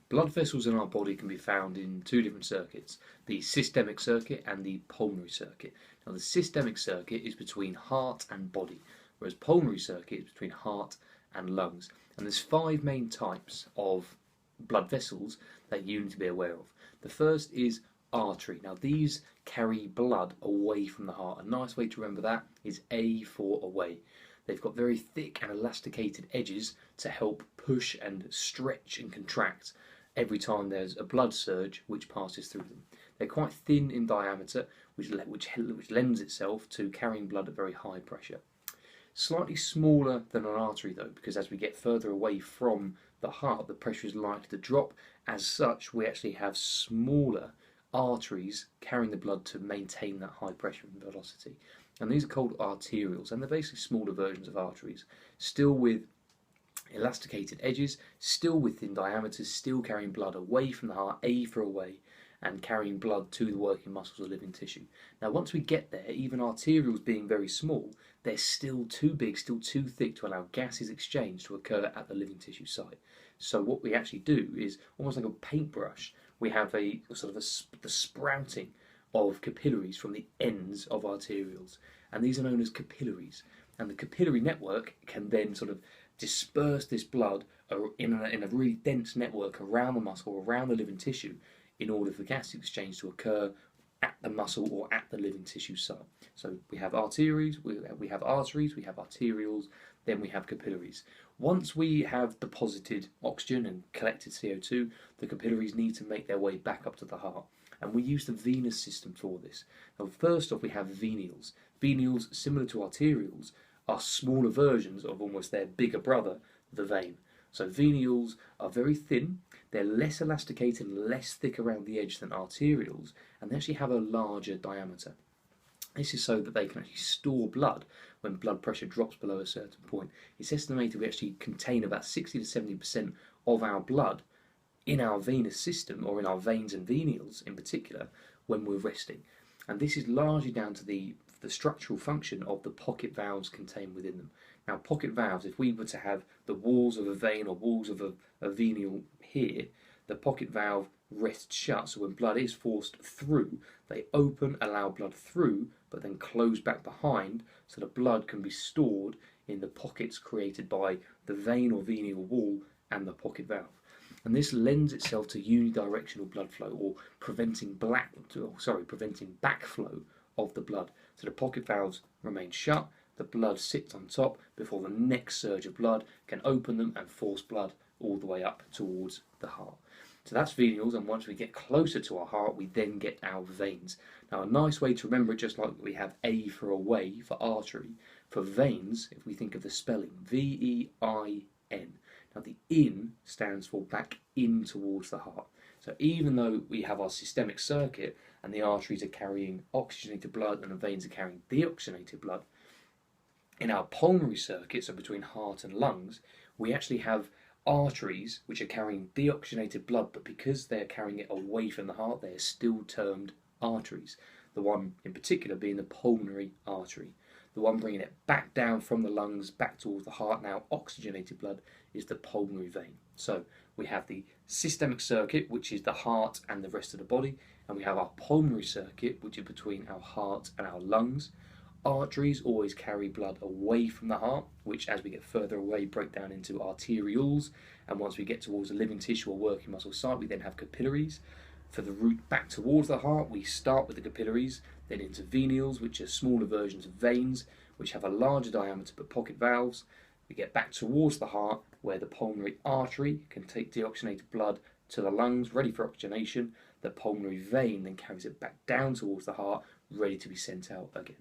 Blood vessels in our body can be found in two different circuits, the systemic circuit and the pulmonary circuit. Now the systemic circuit is between heart and body, whereas pulmonary circuit is between heart and lungs. And there's five main types of blood vessels that you need to be aware of. The first is artery. Now these carry blood away from the heart. A nice way to remember that is A for away. They've got very thick and elasticated edges to help push and stretch and contract every time there's a blood surge which passes through them. They're quite thin in diameter, which lends itself to carrying blood at very high pressure. Slightly smaller than an artery though, because as we get further away from the heart, the pressure is likely to drop. As such, we actually have smaller arteries carrying the blood to maintain that high pressure and velocity. And these are called arterioles, and they're basically smaller versions of arteries, still with elasticated edges, still with thin diameters, still carrying blood away from the heart, A for away, and carrying blood to the working muscles or living tissue. Now once we get there, even arterioles being very small, they're still too big, still too thick to allow gases exchange to occur at the living tissue site. So what we actually do is, almost like a paintbrush, we have a sort of the sprouting of capillaries from the ends of arterioles, and these are known as capillaries. And the capillary network can then sort of disperse this blood in a really dense network around the muscle, around the living tissue, in order for gas exchange to occur at the muscle or at the living tissue site. So we have arteries, we have arteries, we have arterioles, then we have capillaries. Once we have deposited oxygen and collected CO2, the capillaries need to make their way back up to the heart. And we use the venous system for this. Now, first off, we have venules. Venules, similar to arterioles, are smaller versions of almost their bigger brother, the vein. So venules are very thin, they're less elasticated and less thick around the edge than arterioles, and they actually have a larger diameter. This is so that they can actually store blood when blood pressure drops below a certain point. It's estimated we actually contain about 60 to 70% of our blood in our venous system, or in our veins and venules in particular, when we're resting. And this is largely down to the structural function of the pocket valves contained within them. Now, pocket valves, if we were to have the walls of a vein or walls of a venule here, the pocket valve rests shut, so when blood is forced through, they open, allow blood through, but then close back behind, so the blood can be stored in the pockets created by the vein or venule wall and the pocket valve. And this lends itself to unidirectional blood flow, or preventing backflow of the blood. So the pocket valves remain shut, the blood sits on top before the next surge of blood can open them and force blood all the way up towards the heart. So that's venules, and once we get closer to our heart, we then get our veins. Now, a nice way to remember it, just like we have A for away for artery, for veins, if we think of the spelling, V-E-I-N. Now, the in stands for back in towards the heart. So even though we have our systemic circuit and the arteries are carrying oxygenated blood and the veins are carrying deoxygenated blood, in our pulmonary circuit, so between heart and lungs, we actually have arteries which are carrying deoxygenated blood, but because they're carrying it away from the heart, they are still termed arteries. The one in particular being the pulmonary artery. The one bringing it back down from the lungs, back towards the heart, now oxygenated blood, is the pulmonary vein. So we have the systemic circuit, which is the heart and the rest of the body, and we have our pulmonary circuit, which is between our heart and our lungs. Arteries always carry blood away from the heart, which as we get further away break down into arterioles, and once we get towards the living tissue or working muscle site, we then have capillaries. For the route back towards the heart, we start with the capillaries, then into venules, which are smaller versions of veins, which have a larger diameter but pocket valves. We get back towards the heart, where the pulmonary artery can take deoxygenated blood to the lungs, ready for oxygenation. The pulmonary vein then carries it back down towards the heart, ready to be sent out again.